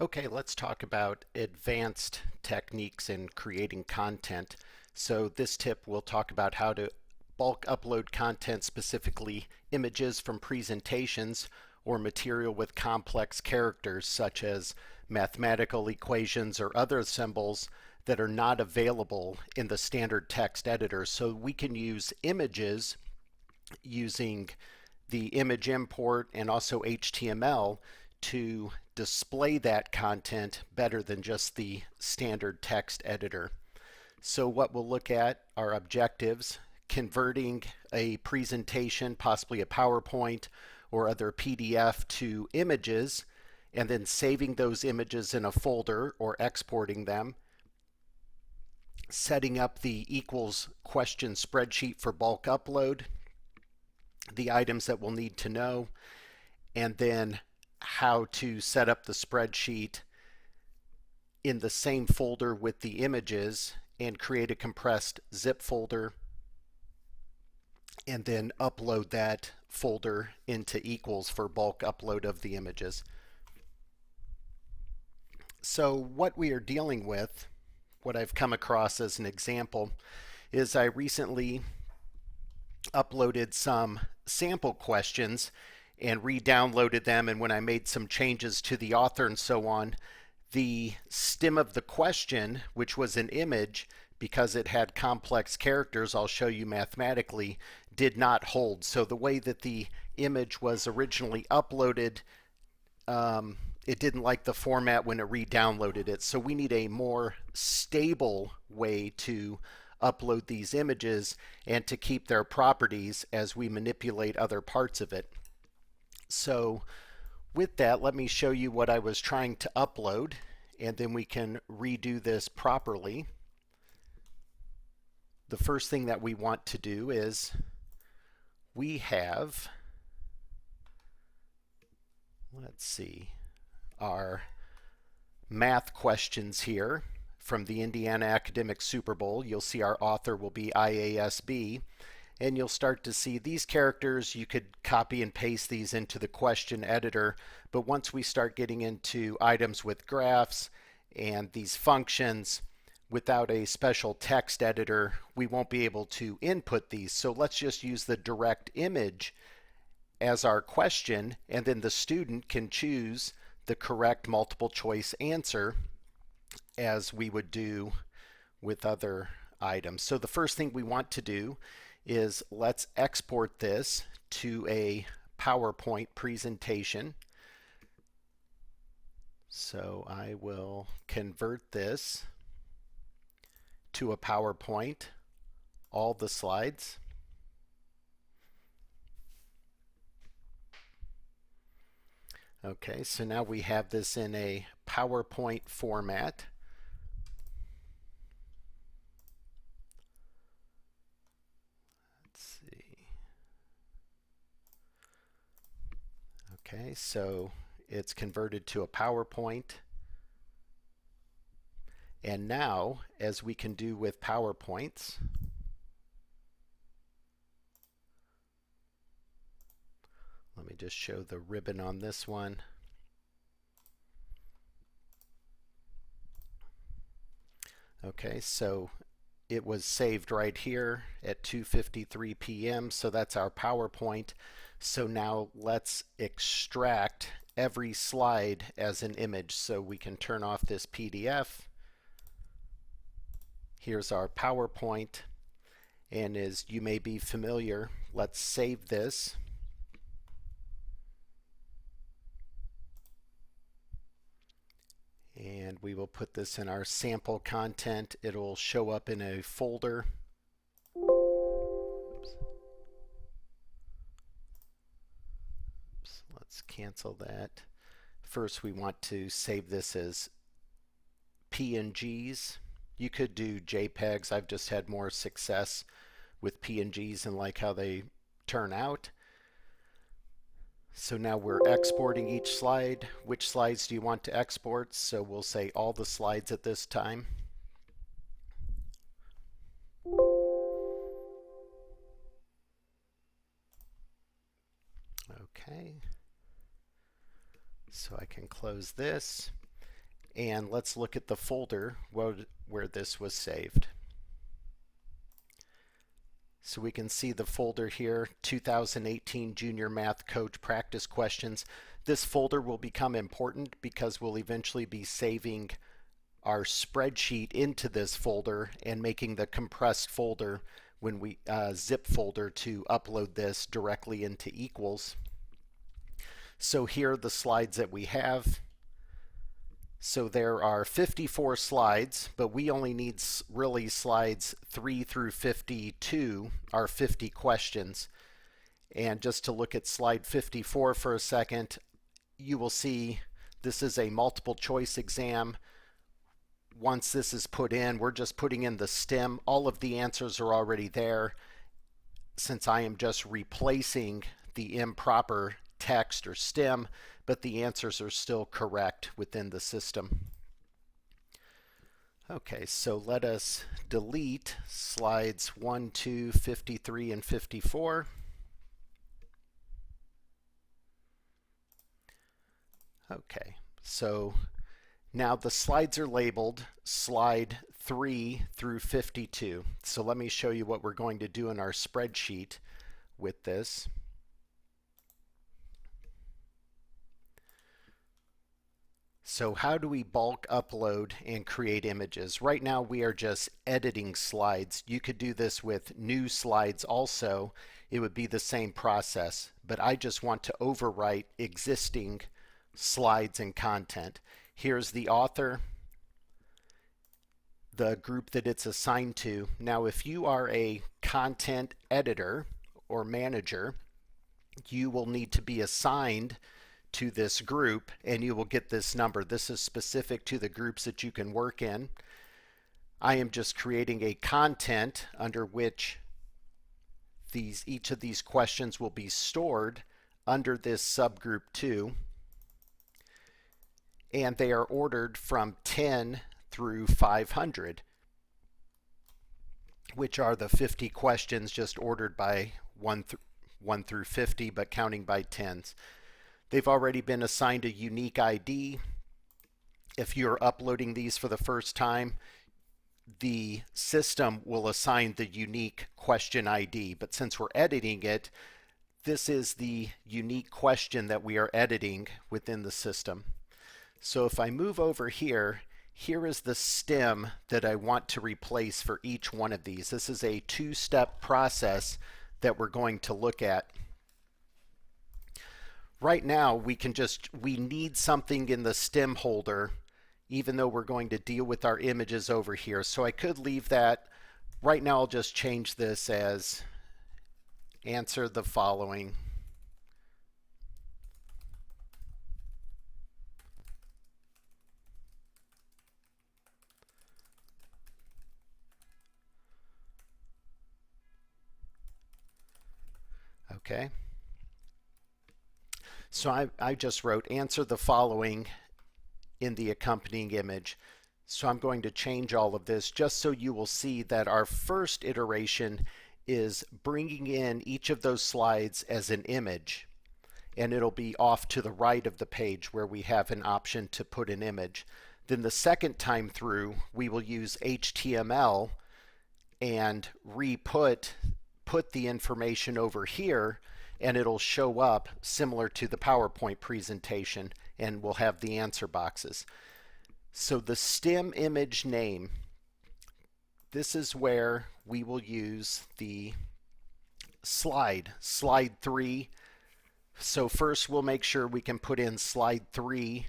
Okay, let's talk about advanced techniques in creating content. So this tip will talk about how to bulk upload content, specifically images from presentations or material with complex characters such as mathematical equations or other symbols that are not available in the standard text editor. So we can use images using the image import and also HTML to display that content better than just the standard text editor. So what we'll look at are objectives, converting a presentation, possibly a PowerPoint or other PDF, to images, and then saving those images in a folder or exporting them, setting up the equals question spreadsheet for bulk upload, the items that we'll need to know, and then how to set up the spreadsheet in the same folder with the images and create a compressed zip folder and then upload that folder into equals for bulk upload of the images. So what we are dealing with, what I've come across as an example, is I recently uploaded some sample questions and re-downloaded them, and when I made some changes to the author and so on, the stem of the question, which was an image, because it had complex characters, I'll show you mathematically, did not hold. So the way that the image was originally uploaded, it didn't like the format when it re-downloaded it. So we need a more stable way to upload these images and to keep their properties as we manipulate other parts of it. So with that, let me show you what I was trying to upload, and then we can redo this properly. The first thing that we want to do is we have, let's see, our math questions here from the Indiana Academic Super Bowl. You'll see our author will be IASB, and you'll start to see these characters. You could copy and paste these into the question editor, but once we start getting into items with graphs and these functions, without a special text editor, we won't be able to input these. So let's just use the direct image as our question, and then the student can choose the correct multiple choice answer as we would do with other items. So the first thing we want to do is let's export this to a PowerPoint presentation. So I will convert this to a PowerPoint, all the slides. Okay, so now we have this in a PowerPoint format. Let's see. Okay, so it's converted to a PowerPoint. And now, as we can do with PowerPoints, let me just show the ribbon on this one. Okay, so it was saved right here at 2:53 p.m. So that's our PowerPoint. So now let's extract every slide as an image. So we can turn off this PDF. Here's our PowerPoint, and as you may be familiar, let's save this. And we will put this in our sample content. It'll show up in a folder. Oops. Oops. Let's cancel that. First, we want to save this as PNGs. You could do JPEGs. I've just had more success with PNGs and like how they turn out. So now we're exporting each slide. Which slides do you want to export? So we'll say all the slides at this time. Okay. So I can close this. And let's look at the folder where this was saved. So we can see the folder here, 2018 Junior Math Coach Practice Questions. This folder will become important because we'll eventually be saving our spreadsheet into this folder and making the compressed folder when we zip folder to upload this directly into Equals. So here are the slides that we have. So there are 54 slides, but we only need really slides 3 through 52 are 50 questions. And just to look at slide 54 for a second, you will see this is a multiple choice exam. Once this is put in, we're just putting in the stem. All of the answers are already there. Since I am just replacing the improper text or stem, but the answers are still correct within the system. Okay, so let us delete slides 1, 2, 53, and 54. Okay, so now the slides are labeled slide 3 through 52. So let me show you what we're going to do in our spreadsheet with this. So how do we bulk upload and create images? Right now we are just editing slides. You could do this with new slides also. It would be the same process, but I just want to overwrite existing slides and content. Here's the author, the group that it's assigned to. Now if you are a content editor or manager, you will need to be assigned to this group and you will get this number. This is specific to the groups that you can work in. I am just creating a content under which each of these questions will be stored under this subgroup 2, and they are ordered from 10 through 500, which are the 50 questions just ordered by 1 through 50, but counting by tens. They've already been assigned a unique ID. If you're uploading these for the first time, the system will assign the unique question ID. But since we're editing it, this is the unique question that we are editing within the system. So if I move over here, here is the stem that I want to replace for each one of these. This is a two-step process that we're going to look at. Right now, we need something in the stem holder, even though we're going to deal with our images over here. So I could leave that. Right now, I'll just change this as answer the following. Okay. So I just wrote answer the following in the accompanying image. So I'm going to change all of this just so you will see that our first iteration is bringing in each of those slides as an image, and it'll be off to the right of the page where we have an option to put an image. Then the second time through, we will use HTML and put the information over here, and it'll show up similar to the PowerPoint presentation, and we'll have the answer boxes. So the stem image name, this is where we will use the slide 3. So first we'll make sure we can put in slide 3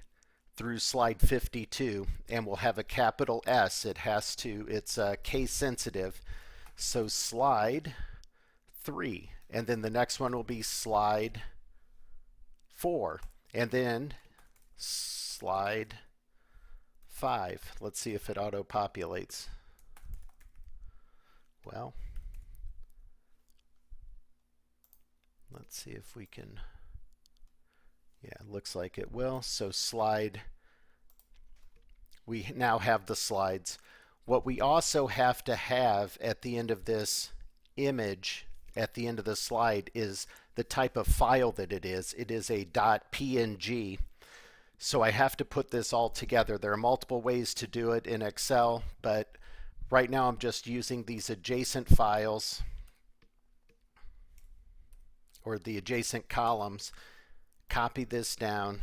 through slide 52, and we'll have a capital S. It's case sensitive. So slide 3, and then the next one will be slide 4, and then slide 5. Let's see if it auto-populates. Well, let's see if we can, yeah, it looks like it will. So we now have the slides. What we also have to have at the end of this image, at the end of the slide, is the type of file that it is. It is a .png. So I have to put this all together. There are multiple ways to do it in Excel, but right now I'm just using these adjacent files or the adjacent columns. Copy this down.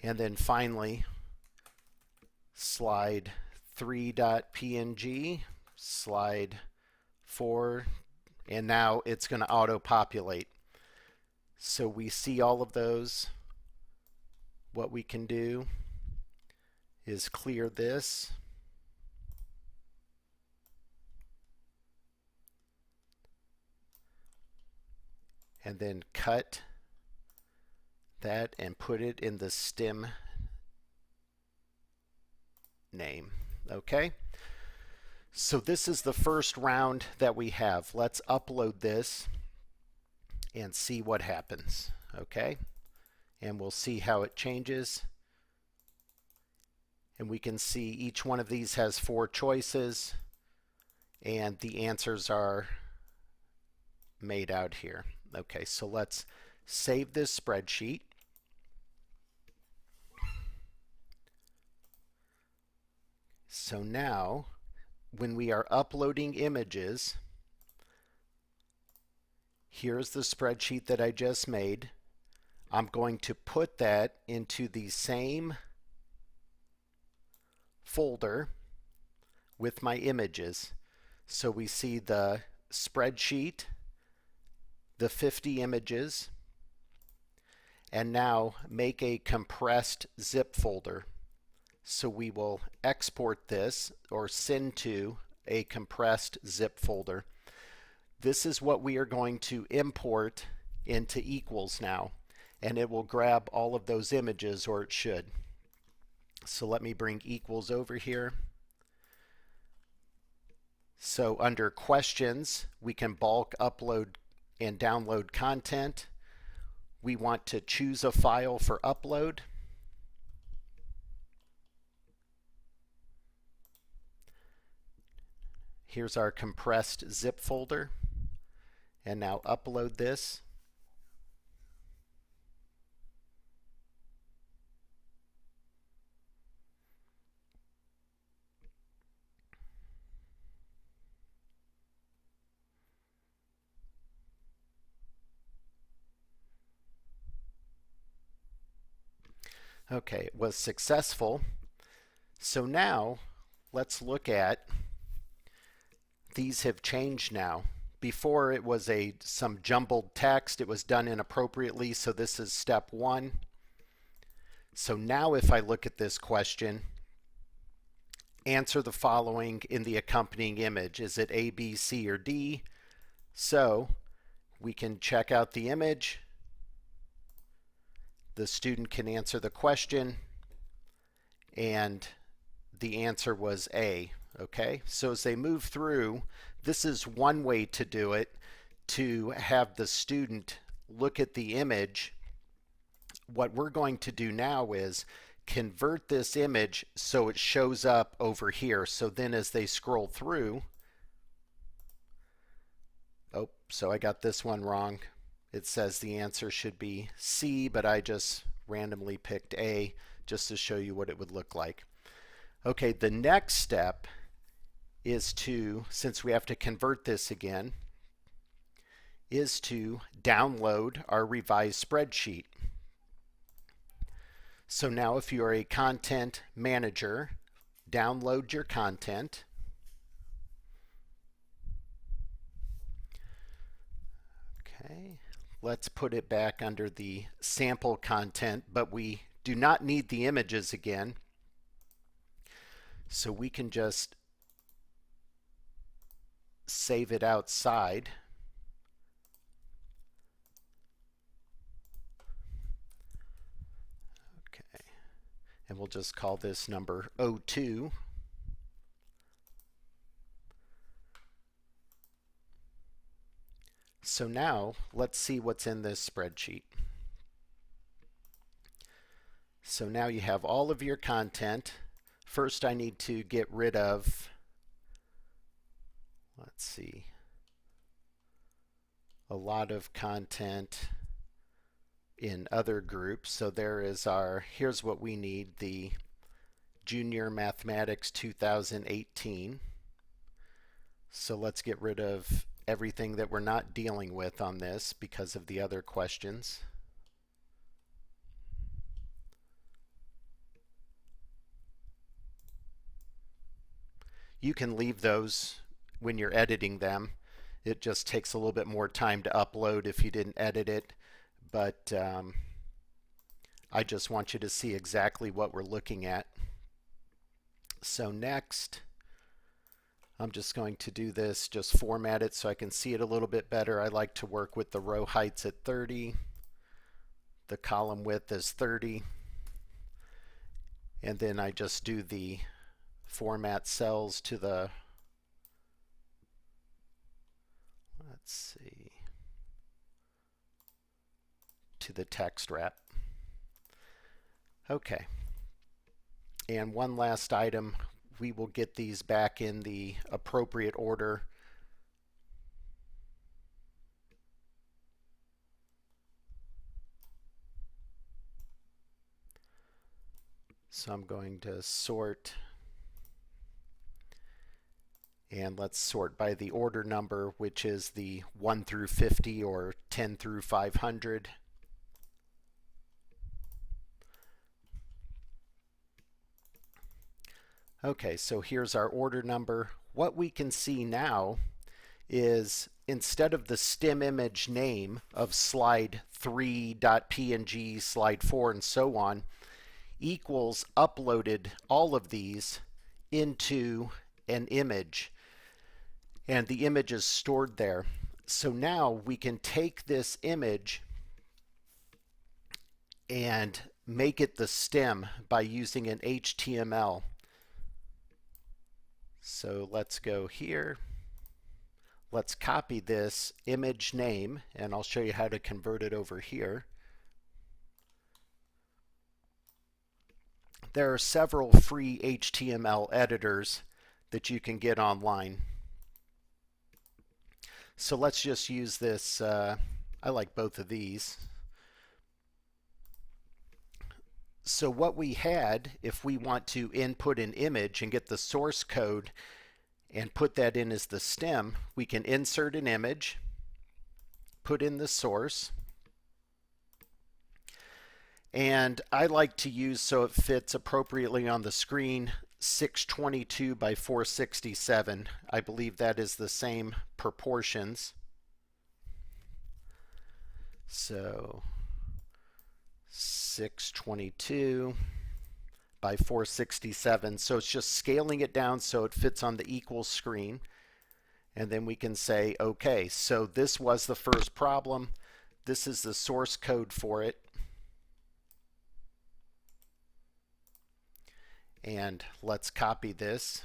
And then finally, slide 3.png, slide 4, and now it's going to auto-populate. So we see all of those. What we can do is clear this. And then cut that and put it in the stem name. Okay? So this is the first round that we have. Let's upload this and see what happens. Okay? And we'll see how it changes. And we can see each one of these has 4 choices, and the answers are made out here. Okay, so let's save this spreadsheet. So now, when we are uploading images, here's the spreadsheet that I just made. I'm going to put that into the same folder with my images. So we see the spreadsheet, the 50 images, and now make a compressed zip folder. So we will export this or send to a compressed zip folder. This is what we are going to import into Equals now, and it will grab all of those images, or it should. So let me bring Equals over here. So under questions, we can bulk upload and download content. We want to choose a file for upload. Here's our compressed zip folder. And now upload this. Okay, it was successful. So now let's look at, these have changed now. Before it was some jumbled text, it was done inappropriately, so this is step 1. So now if I look at this question, answer the following in the accompanying image. Is it A, B, C, or D? So we can check out the image. The student can answer the question, and the answer was A. Okay, so as they move through, this is one way to do it, to have the student look at the image. What we're going to do now is convert this image so it shows up over here. So then as they scroll through, oh, so I got this one wrong. It says the answer should be C, but I just randomly picked A just to show you what it would look like. Okay, the next step is to, since we have to convert this again, is to download our revised spreadsheet. So now if you're a content manager, download your content. Okay, let's put it back under the sample content, but we do not need the images again. So we can just save it outside. Okay, and we'll just call this number 02. So now let's see what's in this spreadsheet. So now you have all of your content. First I need to get rid of, let's see, a lot of content. in other groups. So there is our, here's what we need, the Junior Mathematics 2018. So let's get rid of everything that we're not dealing with on this because of the other questions. You can leave those when you're editing them. It just takes a little bit more time to upload if you didn't edit it, but I just want you to see exactly what we're looking at. So next, I'm just going to do this, just format it so I can see it a little bit better. I like to work with the row heights at 30, the column width is 30, and then I just do the format cells to the, let's see, to the text wrap. Okay. And one last item, we will get these back in the appropriate order. So I'm going to sort, and let's sort by the order number, which is the 1 through 50 or 10 through 500. Okay, so here's our order number. What we can see now is instead of the stem image name of slide 3.png, slide 4, and so on, equals uploaded all of these into an image, and the image is stored there. So now we can take this image and make it the stem by using an HTML. So let's go here. Let's copy this image name, and I'll show you how to convert it over here. There are several free HTML editors that you can get online. So let's just use this. I like both of these. So what we had, if we want to input an image and get the source code and put that in as the stem, we can insert an image, put in the source, and I like to use, so it fits appropriately on the screen, 622 by 467. I believe that is the same proportions. So 622 by 467. So it's just scaling it down so it fits on the equal screen. And then we can say, okay, so this was the first problem. This is the source code for it. And let's copy this.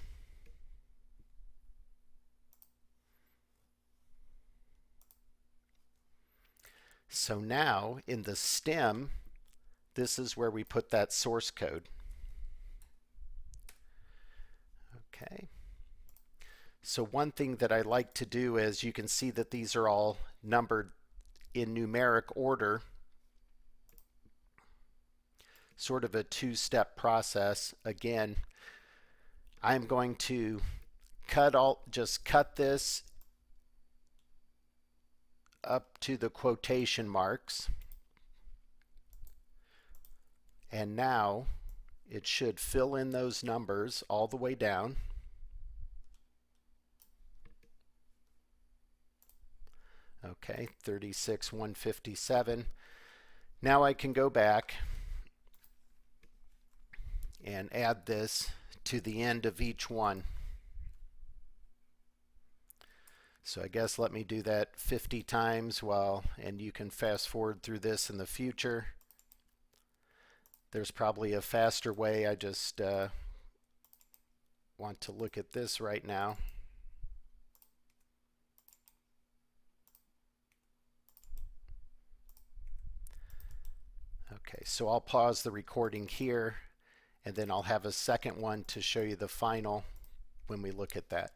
So now in the stem, this is where we put that source code. Okay. So one thing that I like to do is, you can see that these are all numbered in numeric order. Sort of a two-step process. Again, I'm going to just cut this up to the quotation marks. And now it should fill in those numbers all the way down. Okay, 36,157. Now I can go back and add this to the end of each one. So I guess let me do that 50 times and you can fast forward through this in the future. There's probably a faster way. I just want to look at this right now. Okay, so I'll pause the recording here, and then I'll have a second one to show you the final when we look at that.